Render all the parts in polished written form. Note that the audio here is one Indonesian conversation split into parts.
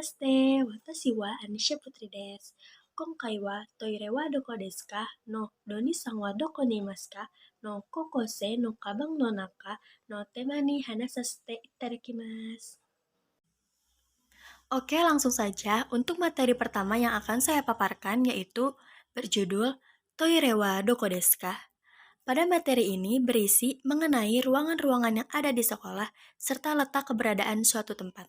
Namaste, watashi wa Anisha Putri desu. Konkai wa toire wa doko desu ka? No doni-san wa doko ni imasu ka? No kokose no kabang no naka no tema ni hanasasete itadakimasu. Oke, langsung saja untuk materi pertama yang akan saya paparkan yaitu berjudul Toire wa doko desu ka? Pada materi ini berisi mengenai ruangan-ruangan yang ada di sekolah serta letak keberadaan suatu tempat.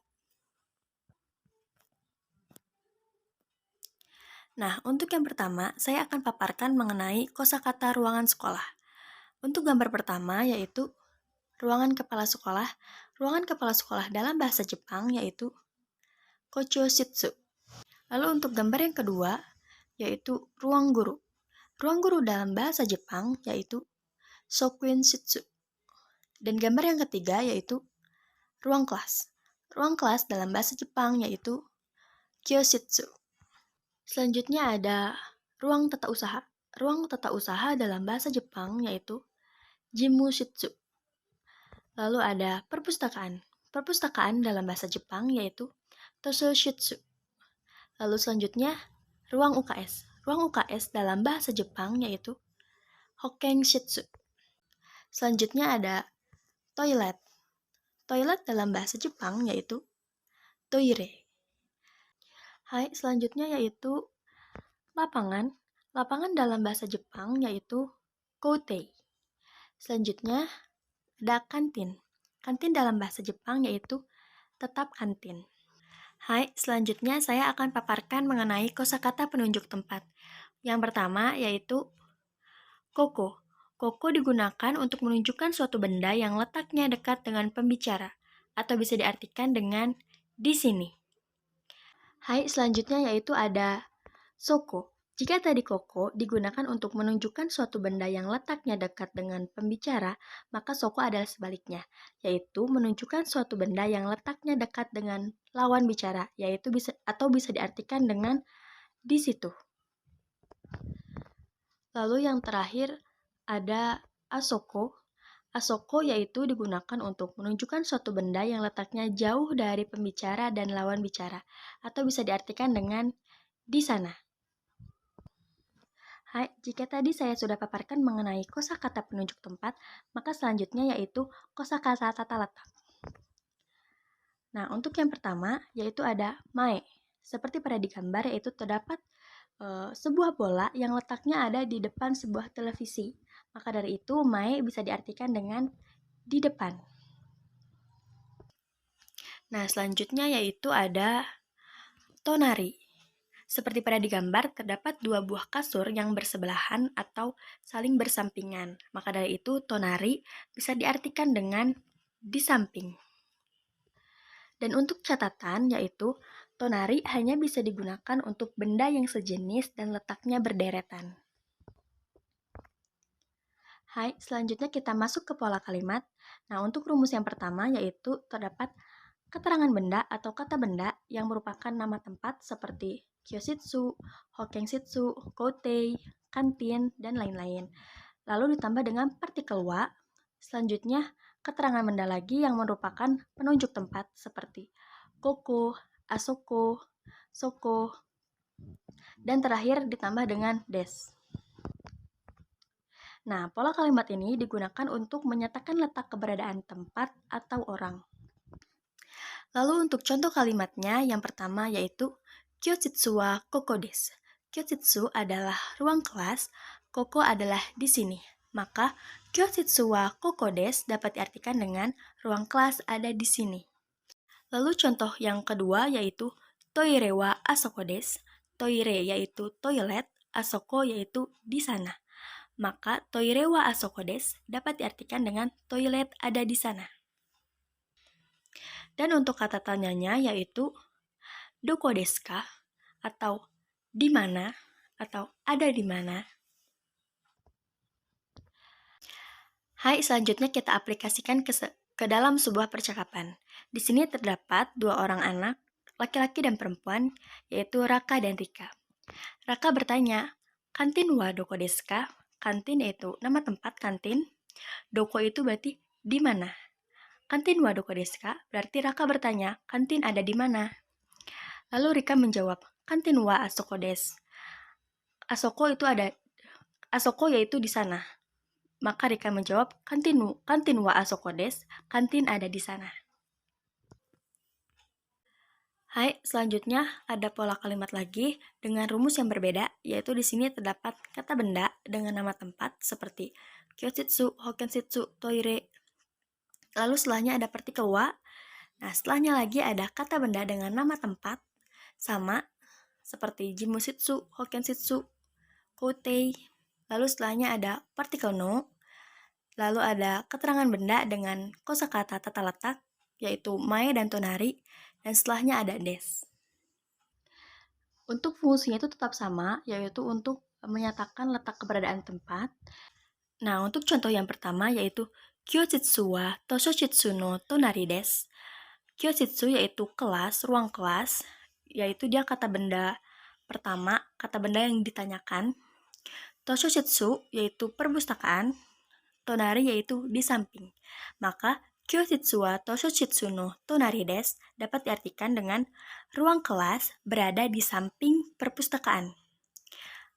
Nah, untuk yang pertama, saya akan paparkan mengenai kosakata ruangan sekolah. Untuk gambar pertama yaitu ruangan kepala sekolah. Ruangan kepala sekolah dalam bahasa Jepang yaitu kochoshitsu. Lalu untuk gambar yang kedua yaitu ruang guru. Ruang guru dalam bahasa Jepang yaitu shokuinshitsu. Dan gambar yang ketiga yaitu ruang kelas. Ruang kelas dalam bahasa Jepang yaitu kyoshitsu. Selanjutnya ada ruang tata usaha. Ruang tata usaha dalam bahasa Jepang yaitu jimushitsu. Lalu ada perpustakaan. Perpustakaan dalam bahasa Jepang yaitu tososhitsu. Lalu selanjutnya ruang UKS. Ruang UKS dalam bahasa Jepang yaitu hokenshitsu. Selanjutnya ada toilet. Toilet dalam bahasa Jepang yaitu toire. Hai, selanjutnya yaitu lapangan. Lapangan dalam bahasa Jepang yaitu koutei. Selanjutnya ada kantin. Kantin dalam bahasa Jepang yaitu tetap kantin. Hai, selanjutnya saya akan paparkan mengenai kosakata penunjuk tempat. Yang pertama yaitu koko. Koko digunakan untuk menunjukkan suatu benda yang letaknya dekat dengan pembicara atau bisa diartikan dengan di sini. Hai, selanjutnya yaitu ada soko. Jika tadi koko digunakan untuk menunjukkan suatu benda yang letaknya dekat dengan pembicara, maka soko adalah sebaliknya, yaitu menunjukkan suatu benda yang letaknya dekat dengan lawan bicara, yaitu bisa diartikan dengan di situ. Lalu yang terakhir ada asoko. Asoko yaitu digunakan untuk menunjukkan suatu benda yang letaknya jauh dari pembicara dan lawan bicara, atau bisa diartikan dengan di sana. Hai, jika tadi saya sudah paparkan mengenai kosakata penunjuk tempat, maka selanjutnya yaitu kosakata tata letak. Nah, untuk yang pertama yaitu ada mae. Seperti pada di gambar yaitu terdapat sebuah bola yang letaknya ada di depan sebuah televisi. Maka dari itu mae bisa diartikan dengan di depan. Nah, selanjutnya yaitu ada tonari. Seperti pada digambar, terdapat dua buah kasur yang bersebelahan atau saling bersampingan. Maka dari itu, tonari bisa diartikan dengan di samping. Dan untuk catatan, yaitu tonari hanya bisa digunakan untuk benda yang sejenis dan letaknya berderetan. Hai, selanjutnya kita masuk ke pola kalimat. Nah, untuk rumus yang pertama yaitu terdapat keterangan benda atau kata benda yang merupakan nama tempat seperti kyoshitsu, hokenshitsu, koutei, kantin, dan lain-lain. Lalu ditambah dengan partikel wa. Selanjutnya, keterangan benda lagi yang merupakan penunjuk tempat seperti koko, asoko, soko, dan terakhir ditambah dengan des. Nah, pola kalimat ini digunakan untuk menyatakan letak keberadaan tempat atau orang. Lalu untuk contoh kalimatnya, yang pertama yaitu kyoshitsu wa koko desu. Kyoshitsu adalah ruang kelas, koko adalah di sini. Maka kyoshitsu wa koko desu dapat diartikan dengan ruang kelas ada di sini. Lalu contoh yang kedua yaitu toire wa asoko desu. Toire yaitu toilet, asoko yaitu di sana. Maka toire wa asoko desu dapat diartikan dengan toilet ada di sana. Dan untuk kata tanyanya yaitu doko desu ka atau di mana atau ada di mana. Hai, selanjutnya kita aplikasikan ke dalam sebuah percakapan. Di sini terdapat dua orang anak, laki-laki dan perempuan, yaitu Raka dan Rika. Raka bertanya, kantin wa doko desu ka? Kantin yaitu nama tempat kantin. Doko itu berarti di mana. Kantin wa doko desu ka? Berarti Raka bertanya, kantin ada di mana? Lalu Rika menjawab, kantin wa asoko desu. Asoko yaitu di sana. Maka Rika menjawab, kantin wa asoko desu, kantin ada di sana. Hai, selanjutnya ada pola kalimat lagi dengan rumus yang berbeda, yaitu di sini terdapat kata benda dengan nama tempat seperti kyoshitsu, hokenshitsu, toire. Lalu setelahnya ada partikel wa. Nah, setelahnya lagi ada kata benda dengan nama tempat sama seperti jimushitsu, hokenshitsu, koutei. Lalu setelahnya ada partikel no. Lalu ada keterangan benda dengan kosakata tata letak, yaitu mae dan tonari, dan setelahnya ada des. Untuk fungsinya itu tetap sama, yaitu untuk menyatakan letak keberadaan tempat. Nah, untuk contoh yang pertama yaitu kyoshitsu wa toshoshitsu no tonari desu. Kyoshitsu yaitu kelas, ruang kelas, yaitu dia kata benda pertama, kata benda yang ditanyakan. Toshoshitsu yaitu perpustakaan, tonari yaitu di samping. Maka kyoshitsu wa toshoshitsu no tonari desu dapat diartikan dengan ruang kelas berada di samping perpustakaan.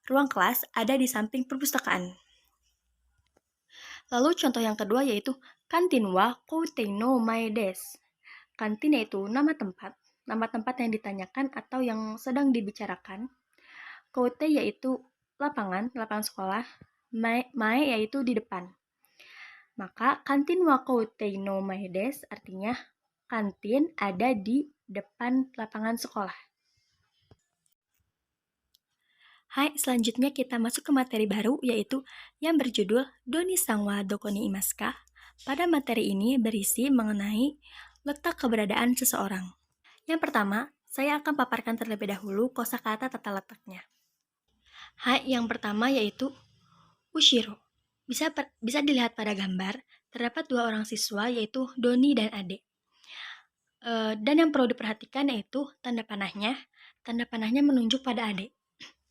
Ruang kelas ada di samping perpustakaan. Lalu contoh yang kedua yaitu kantin wa koutei no mae desu. Kantin yaitu nama tempat yang ditanyakan atau yang sedang dibicarakan. Koutei yaitu lapangan sekolah. Mae yaitu di depan. Maka kantin wa koutei no mae desu artinya kantin ada di depan lapangan sekolah. Hai, selanjutnya kita masuk ke materi baru yaitu yang berjudul Doni-san wa doko ni imasu ka? Pada materi ini berisi mengenai letak keberadaan seseorang. Yang pertama, saya akan paparkan terlebih dahulu kosakata tata letaknya. Hai, yang pertama yaitu ushiro. Bisa dilihat pada gambar, terdapat dua orang siswa yaitu Doni dan Ade. Dan yang perlu diperhatikan yaitu tanda panahnya menunjuk pada Ade.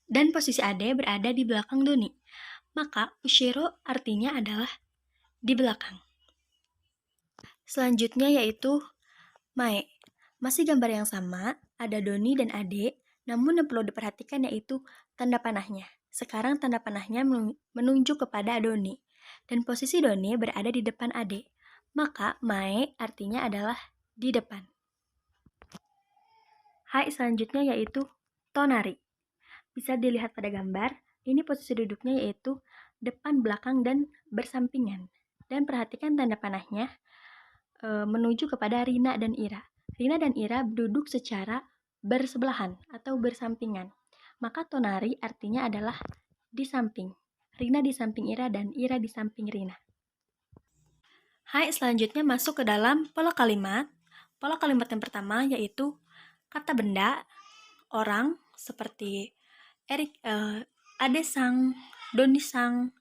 Dan posisi Ade berada di belakang Doni. Maka ushiro artinya adalah di belakang. Selanjutnya yaitu mae. Masih gambar yang sama, ada Doni dan Ade, namun yang perlu diperhatikan yaitu tanda panahnya. Sekarang tanda panahnya menunjuk kepada Doni, dan posisi Doni berada di depan Ade. Maka mae artinya adalah di depan. Hai, selanjutnya yaitu tonari. Bisa dilihat pada gambar, ini posisi duduknya yaitu depan, belakang, dan bersampingan. Dan perhatikan tanda panahnya menuju kepada Rina dan Ira. Rina dan Ira duduk secara bersebelahan atau bersampingan. Maka tonari artinya adalah di samping. Rina di samping Ira dan Ira di samping Rina. Hai, selanjutnya masuk ke dalam pola kalimat. Pola kalimat yang pertama yaitu kata benda, orang seperti Ade-sang, Doni-sang,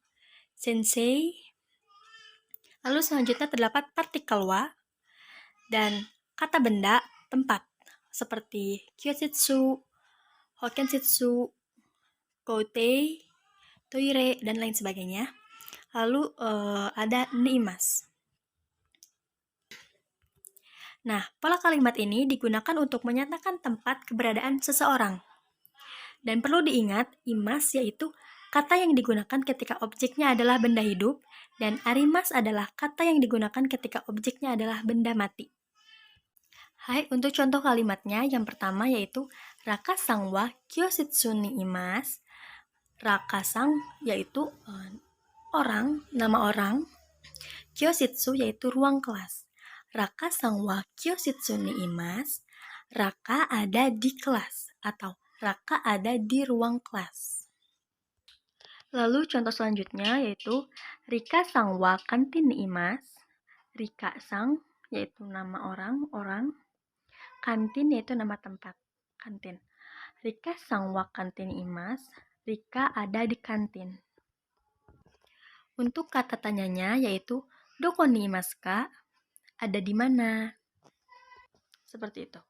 sensei. Lalu selanjutnya terdapat partikel wa dan kata benda tempat seperti kyoshitsu, hokenshitsu, koutei, toire, dan lain sebagainya. Lalu ada niimas. Nah, pola kalimat ini digunakan untuk menyatakan tempat keberadaan seseorang. Dan perlu diingat, imas yaitu kata yang digunakan ketika objeknya adalah benda hidup, dan arimas adalah kata yang digunakan ketika objeknya adalah benda mati. Hai, untuk contoh kalimatnya, yang pertama yaitu Raka-sang wa kyoshitsu ni imasu. Raka-sang yaitu orang, nama orang. Kyoshitsu yaitu ruang kelas. Raka-sang wa kyoshitsu ni imasu. Raka ada di kelas atau Raka ada di ruang kelas. Lalu contoh selanjutnya yaitu Rika-sang wa kantin ni imasu. Rika-sang yaitu nama orang. Kantin yaitu nama tempat, kantin. Rika-sang wa kantin ni imasu. Rika ada di kantin. Untuk kata tanyanya yaitu doko ni imasu ka? Ada di mana? Seperti itu.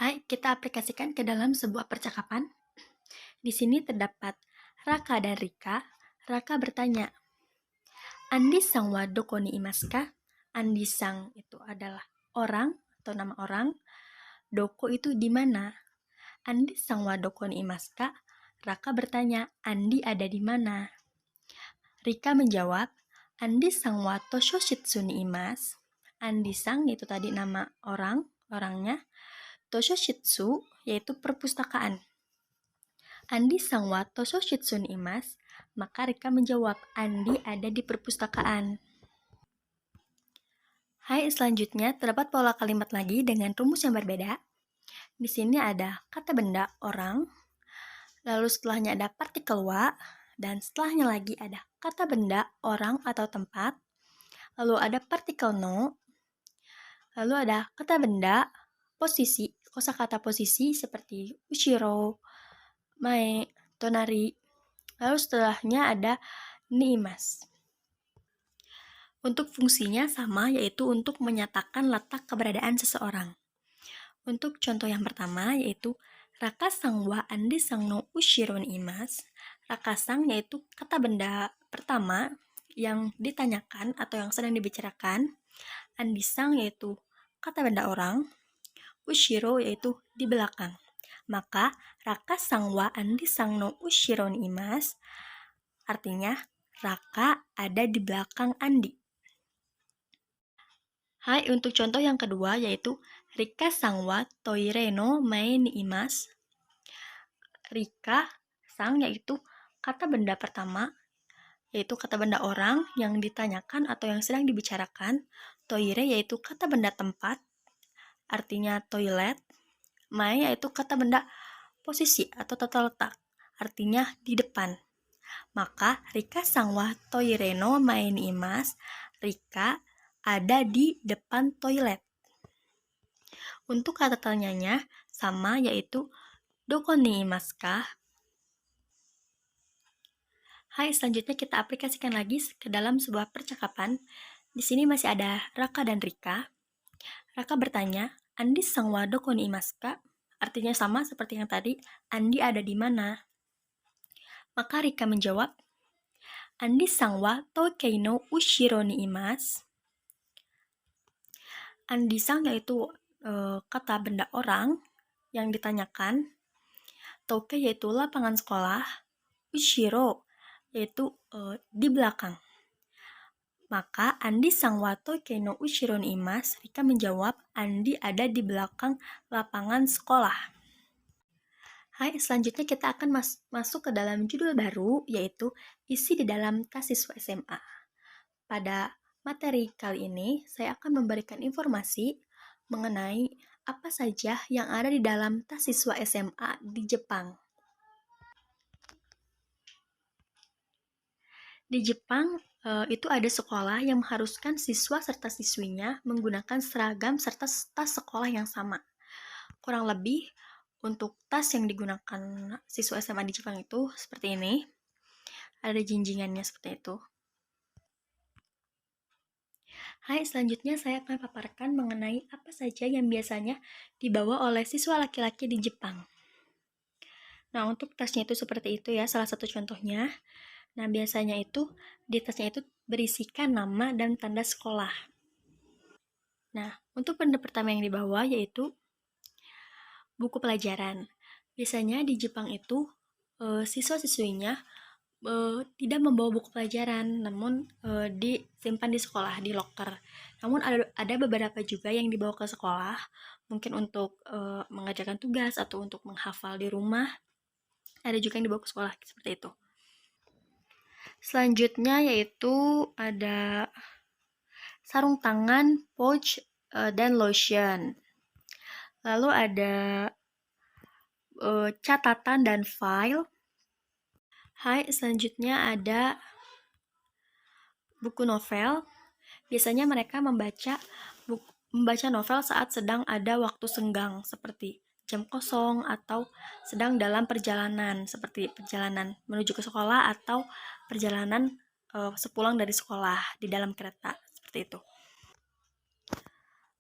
Hai, kita aplikasikan ke dalam sebuah percakapan. Di sini terdapat Raka dan Rika. Raka bertanya, Andi-sang wa doko ni imasu ka? Andi-sang itu adalah orang atau nama orang. Doko itu di mana? Andi sang wa doko ni imasu ka? Raka bertanya, Andi ada di mana? Rika menjawab, Andi sang wa toshoshitsu ni imasu. Andi sang itu tadi nama orangnya. Toshoshitsu yaitu perpustakaan. Andi sang wa toshoshitsu ni imasu. Maka Rika menjawab, Andi ada di perpustakaan. Hai, selanjutnya terdapat pola kalimat lagi dengan rumus yang berbeda. Di sini ada kata benda orang, lalu setelahnya ada partikel wa, dan setelahnya lagi ada kata benda orang atau tempat, lalu ada partikel no, lalu ada kata benda posisi, kosakata posisi seperti ushiro, mae, tonari, lalu setelahnya ada niimasu. Untuk fungsinya sama, yaitu untuk menyatakan letak keberadaan seseorang. Untuk contoh yang pertama yaitu rakasang wa andi sang no ushiro ni imasu. Rakasang yaitu kata benda pertama yang ditanyakan atau yang sedang dibicarakan. Andi sang yaitu kata benda orang. Ushiro yaitu di belakang. Maka rakasang wa andi sang no ushiro ni imasu artinya Raka ada di belakang Andi. Hai, untuk contoh yang kedua yaitu Rika sang wa toire no mae ni imasu. Rika sang yaitu kata benda pertama, yaitu kata benda orang yang ditanyakan atau yang sedang dibicarakan. Toire yaitu kata benda tempat, artinya toilet. Mae yaitu kata benda posisi atau tata letak, artinya di depan. Maka Rika sang wa toire no mae ni imasu. Rika ada di depan toilet. Untuk kata tanyanya sama, yaitu doko ni imasu ka? Hai, selanjutnya kita aplikasikan lagi ke dalam sebuah percakapan. Di sini masih ada Raka dan Rika. Raka bertanya, Andi sang wa doko ni imasu ka? Artinya sama seperti yang tadi, Andi ada di mana? Maka Rika menjawab, Andi sang wa toukei no ushiro ni imasu. Andi sang yaitu kata benda orang yang ditanyakan. Toke yaitu lapangan sekolah. Ushiro yaitu di belakang. Maka Andi sang wa toukei no ushiro ni imasu. Rika menjawab, Andi ada di belakang lapangan sekolah. Hai, selanjutnya kita akan masuk ke dalam judul baru, yaitu isi di dalam tas siswa SMA. Pada materi kali ini, saya akan memberikan informasi mengenai apa saja yang ada di dalam tas siswa SMA di Jepang. Di Jepang, itu ada sekolah yang mengharuskan siswa serta siswinya menggunakan seragam serta tas sekolah yang sama. Kurang lebih, untuk tas yang digunakan siswa SMA di Jepang itu seperti ini. Ada jinjingannya seperti itu. Hai, selanjutnya saya akan paparkan mengenai apa saja yang biasanya dibawa oleh siswa laki-laki di Jepang. Nah, untuk tasnya itu seperti itu ya, salah satu contohnya. Nah, biasanya itu di tasnya itu berisikan nama dan tanda sekolah. Nah, untuk benda pertama yang dibawa yaitu buku pelajaran. Biasanya di Jepang itu siswa-siswinya tidak membawa buku pelajaran, namun disimpan di sekolah, di loker. Namun ada beberapa juga yang dibawa ke sekolah, mungkin untuk mengerjakan tugas atau untuk menghafal di rumah. Ada juga yang dibawa ke sekolah, seperti itu. Selanjutnya yaitu ada sarung tangan, pouch, dan lotion. Lalu ada catatan dan file. Hai, selanjutnya ada buku novel. Biasanya mereka membaca novel saat sedang ada waktu senggang, seperti jam kosong atau sedang dalam perjalanan, seperti perjalanan menuju ke sekolah atau perjalanan sepulang dari sekolah di dalam kereta, seperti itu.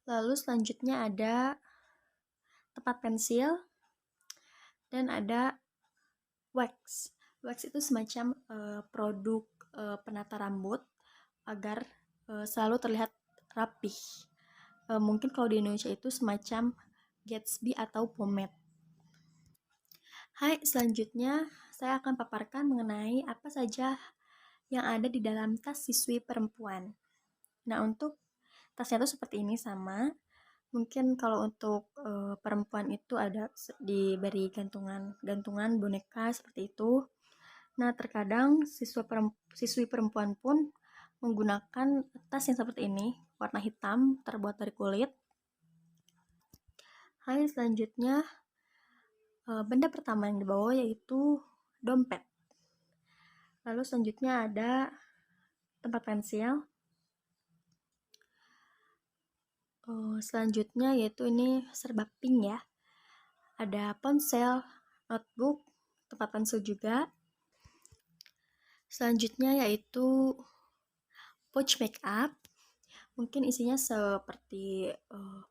Lalu selanjutnya ada tempat pensil dan ada wax. Wax itu semacam produk penata rambut agar selalu terlihat rapih. Mungkin kalau di Indonesia itu semacam Gatsby atau pomade. Hai, selanjutnya saya akan paparkan mengenai apa saja yang ada di dalam tas siswi perempuan. Nah, untuk tasnya itu seperti ini sama. Mungkin kalau untuk perempuan itu ada diberi gantungan boneka seperti itu. Nah, terkadang siswi perempuan pun menggunakan tas yang seperti ini, warna hitam, terbuat dari kulit. Hai, selanjutnya benda pertama yang dibawa yaitu dompet. Lalu selanjutnya ada tempat pensil. Selanjutnya yaitu ini serba pink ya. Ada ponsel, notebook, tempat pensil juga. Selanjutnya yaitu pouch makeup. Mungkin isinya seperti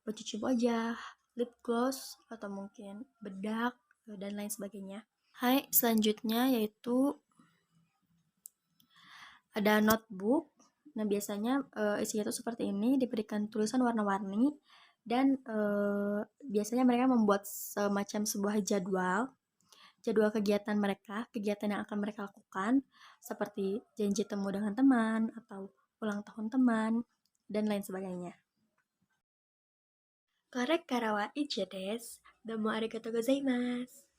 pencuci wajah, lip gloss, atau mungkin bedak, dan lain sebagainya. Hai, selanjutnya yaitu ada notebook. Nah, biasanya isinya itu seperti ini, diberikan tulisan warna-warni, dan biasanya mereka membuat semacam sebuah jadwal kegiatan mereka, kegiatan yang akan mereka lakukan, seperti janji temu dengan teman, atau ulang tahun teman, dan lain sebagainya. これからは以上です。どうもありがとうございます。